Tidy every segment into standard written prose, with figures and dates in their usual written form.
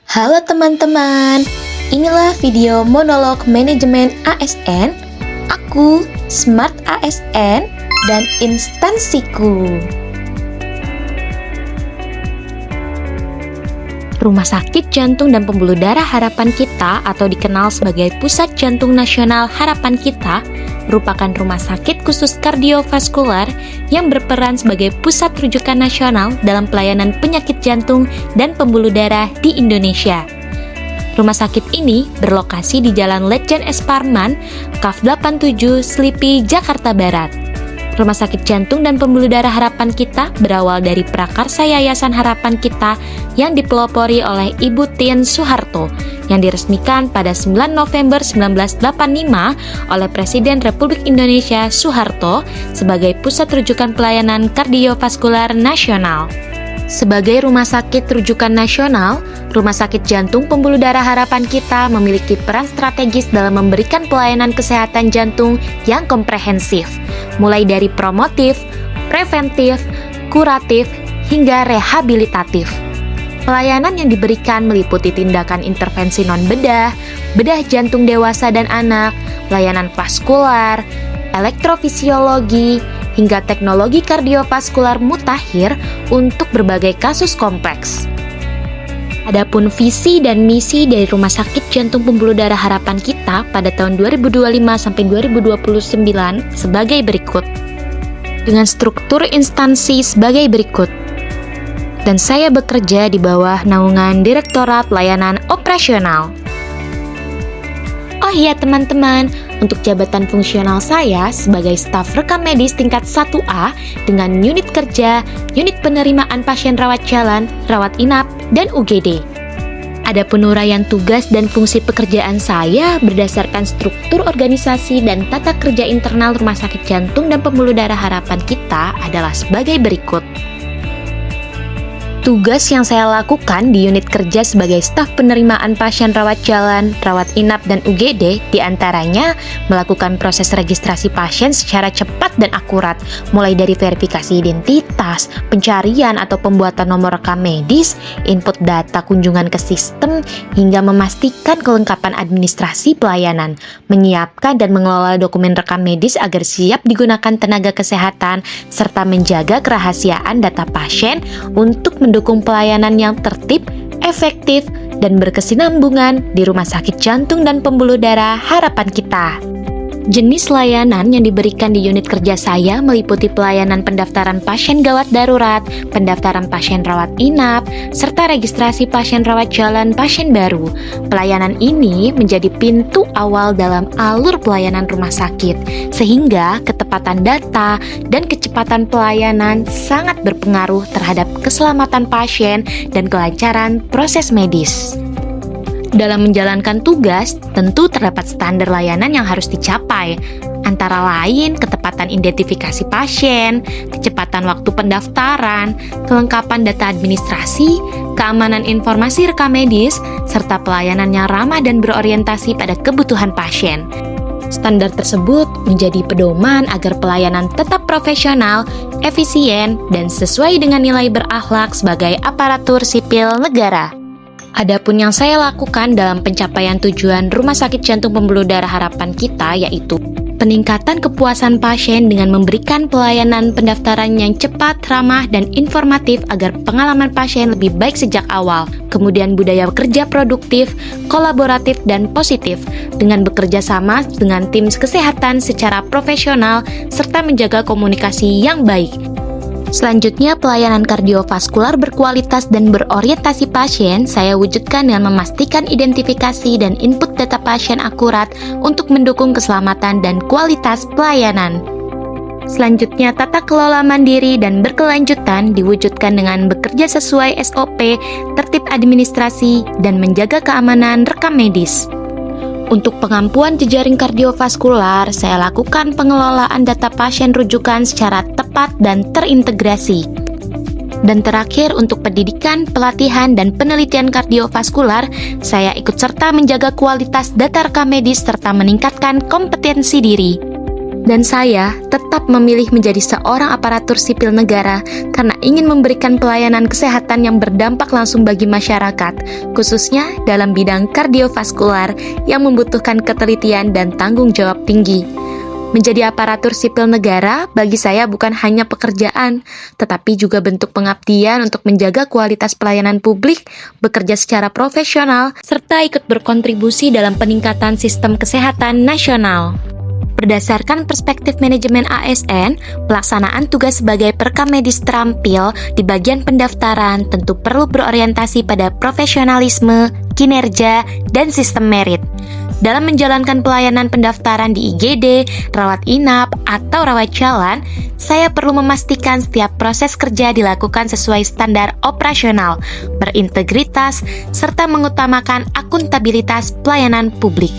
Halo teman-teman, inilah video monolog manajemen ASN, aku, Smart ASN, dan instansiku. Rumah Sakit Jantung dan Pembuluh Darah Harapan Kita atau dikenal sebagai Pusat Jantung Nasional Harapan Kita merupakan rumah sakit khusus kardiovaskular yang berperan sebagai pusat rujukan nasional dalam pelayanan penyakit jantung dan pembuluh darah di Indonesia. Rumah sakit ini berlokasi di Jalan Letjen S. Parman, Kaf 87, Slipi, Jakarta Barat. Rumah Sakit Jantung dan Pembuluh Darah Harapan Kita berawal dari prakarsa Yayasan Harapan Kita yang dipelopori oleh Ibu Tien Soeharto yang diresmikan pada 9 November 1985 oleh Presiden Republik Indonesia Soeharto sebagai pusat rujukan pelayanan kardiovaskular nasional. Sebagai rumah sakit rujukan nasional, Rumah Sakit Jantung Pembuluh Darah Harapan Kita memiliki peran strategis dalam memberikan pelayanan kesehatan jantung yang komprehensif, mulai dari promotif, preventif, kuratif, hingga rehabilitatif. Pelayanan yang diberikan meliputi tindakan intervensi non-bedah, bedah jantung dewasa dan anak, layanan vaskular, elektrofisiologi, hingga teknologi kardiovaskular mutakhir untuk berbagai kasus kompleks. Adapun visi dan misi dari Rumah Sakit Jantung Pembuluh Darah Harapan Kita pada tahun 2025 sampai 2029 sebagai berikut. Dengan struktur instansi sebagai berikut. Dan saya bekerja di bawah naungan Direktorat Layanan Operasional. Oh iya teman-teman, untuk jabatan fungsional saya sebagai staf rekam medis tingkat 1A dengan unit kerja, unit penerimaan pasien rawat jalan, rawat inap, dan UGD. Ada penuraian tugas dan fungsi pekerjaan saya berdasarkan struktur organisasi dan tata kerja internal Rumah Sakit Jantung dan Pembuluh Darah Harapan Kita adalah sebagai berikut. Tugas yang saya lakukan di unit kerja sebagai staf penerimaan pasien rawat jalan, rawat inap, dan UGD diantaranya melakukan proses registrasi pasien secara cepat dan akurat, mulai dari verifikasi identitas, pencarian atau pembuatan nomor rekam medis, input data kunjungan ke sistem, hingga memastikan kelengkapan administrasi pelayanan, menyiapkan dan mengelola dokumen rekam medis agar siap digunakan tenaga kesehatan, serta menjaga kerahasiaan data pasien untuk mendukung pelayanan yang tertib, efektif, dan berkesinambungan di Rumah Sakit Jantung dan Pembuluh Darah Harapan Kita. Jenis layanan yang diberikan di unit kerja saya meliputi pelayanan pendaftaran pasien gawat darurat, pendaftaran pasien rawat inap, serta registrasi pasien rawat jalan pasien baru. Pelayanan ini menjadi pintu awal dalam alur pelayanan rumah sakit, sehingga ketepatan data dan kecepatan pelayanan sangat berpengaruh terhadap keselamatan pasien dan kelancaran proses medis. Dalam menjalankan tugas, tentu terdapat standar layanan yang harus dicapai, antara lain ketepatan identifikasi pasien, kecepatan waktu pendaftaran, kelengkapan data administrasi, keamanan informasi rekam medis, serta pelayanan yang ramah dan berorientasi pada kebutuhan pasien. Standar tersebut menjadi pedoman agar pelayanan tetap profesional, efisien, dan sesuai dengan nilai berakhlak sebagai aparatur sipil negara. Adapun yang saya lakukan dalam pencapaian tujuan Rumah Sakit Jantung Pembuluh Darah Harapan Kita yaitu peningkatan kepuasan pasien dengan memberikan pelayanan pendaftaran yang cepat, ramah, dan informatif agar pengalaman pasien lebih baik sejak awal. Kemudian budaya kerja produktif, kolaboratif, dan positif dengan bekerja sama dengan tim kesehatan secara profesional serta menjaga komunikasi yang baik. Selanjutnya, pelayanan kardiovaskular berkualitas dan berorientasi pasien saya wujudkan dengan memastikan identifikasi dan input data pasien akurat untuk mendukung keselamatan dan kualitas pelayanan. Selanjutnya, tata kelola mandiri dan berkelanjutan diwujudkan dengan bekerja sesuai SOP, tertib administrasi, dan menjaga keamanan rekam medis. Untuk pengampuan jejaring kardiovaskular, saya lakukan pengelolaan data pasien rujukan secara tepat dan terintegrasi. Dan terakhir, untuk pendidikan, pelatihan, dan penelitian kardiovaskular, saya ikut serta menjaga kualitas data rekam medis serta meningkatkan kompetensi diri. Dan saya tetap memilih menjadi seorang aparatur sipil negara karena ingin memberikan pelayanan kesehatan yang berdampak langsung bagi masyarakat, khususnya dalam bidang kardiovaskular yang membutuhkan ketelitian dan tanggung jawab tinggi. Menjadi aparatur sipil negara bagi saya bukan hanya pekerjaan, tetapi juga bentuk pengabdian untuk menjaga kualitas pelayanan publik, bekerja secara profesional, serta ikut berkontribusi dalam peningkatan sistem kesehatan nasional. Berdasarkan perspektif manajemen ASN, pelaksanaan tugas sebagai perekam medis terampil di bagian pendaftaran tentu perlu berorientasi pada profesionalisme, kinerja, dan sistem merit. Dalam menjalankan pelayanan pendaftaran di IGD, rawat inap, atau rawat jalan, saya perlu memastikan setiap proses kerja dilakukan sesuai standar operasional, berintegritas, serta mengutamakan akuntabilitas pelayanan publik.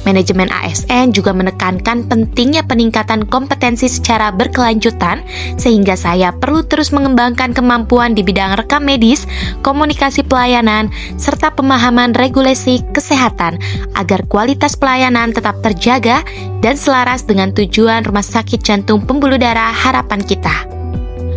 Manajemen ASN juga menekankan pentingnya peningkatan kompetensi secara berkelanjutan, sehingga saya perlu terus mengembangkan kemampuan di bidang rekam medis, komunikasi pelayanan, serta pemahaman regulasi kesehatan agar kualitas pelayanan tetap terjaga dan selaras dengan tujuan Rumah Sakit Jantung Pembuluh Darah harapan kita.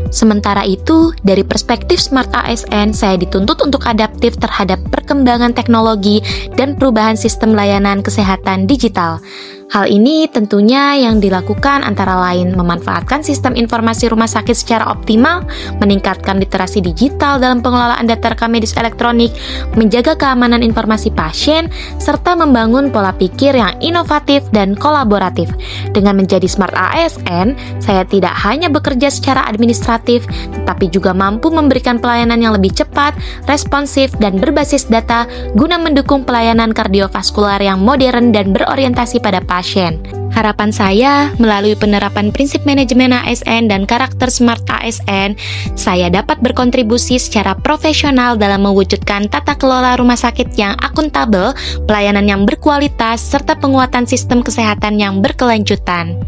Sementara itu, dari perspektif Smart ASN, saya dituntut untuk adaptif terhadap perkembangan teknologi dan perubahan sistem layanan kesehatan digital. Hal ini tentunya yang dilakukan antara lain memanfaatkan sistem informasi rumah sakit secara optimal, meningkatkan literasi digital dalam pengelolaan data rekam medis elektronik, menjaga keamanan informasi pasien, serta membangun pola pikir yang inovatif dan kolaboratif. Dengan menjadi Smart ASN, saya tidak hanya bekerja secara administratif, tetapi juga mampu memberikan pelayanan yang lebih cepat, responsif, dan berbasis data guna mendukung pelayanan kardiovaskular yang modern dan berorientasi pada pasien. Harapan saya, melalui penerapan prinsip manajemen ASN dan karakter Smart ASN, saya dapat berkontribusi secara profesional dalam mewujudkan tata kelola rumah sakit yang akuntabel, pelayanan yang berkualitas, serta penguatan sistem kesehatan yang berkelanjutan.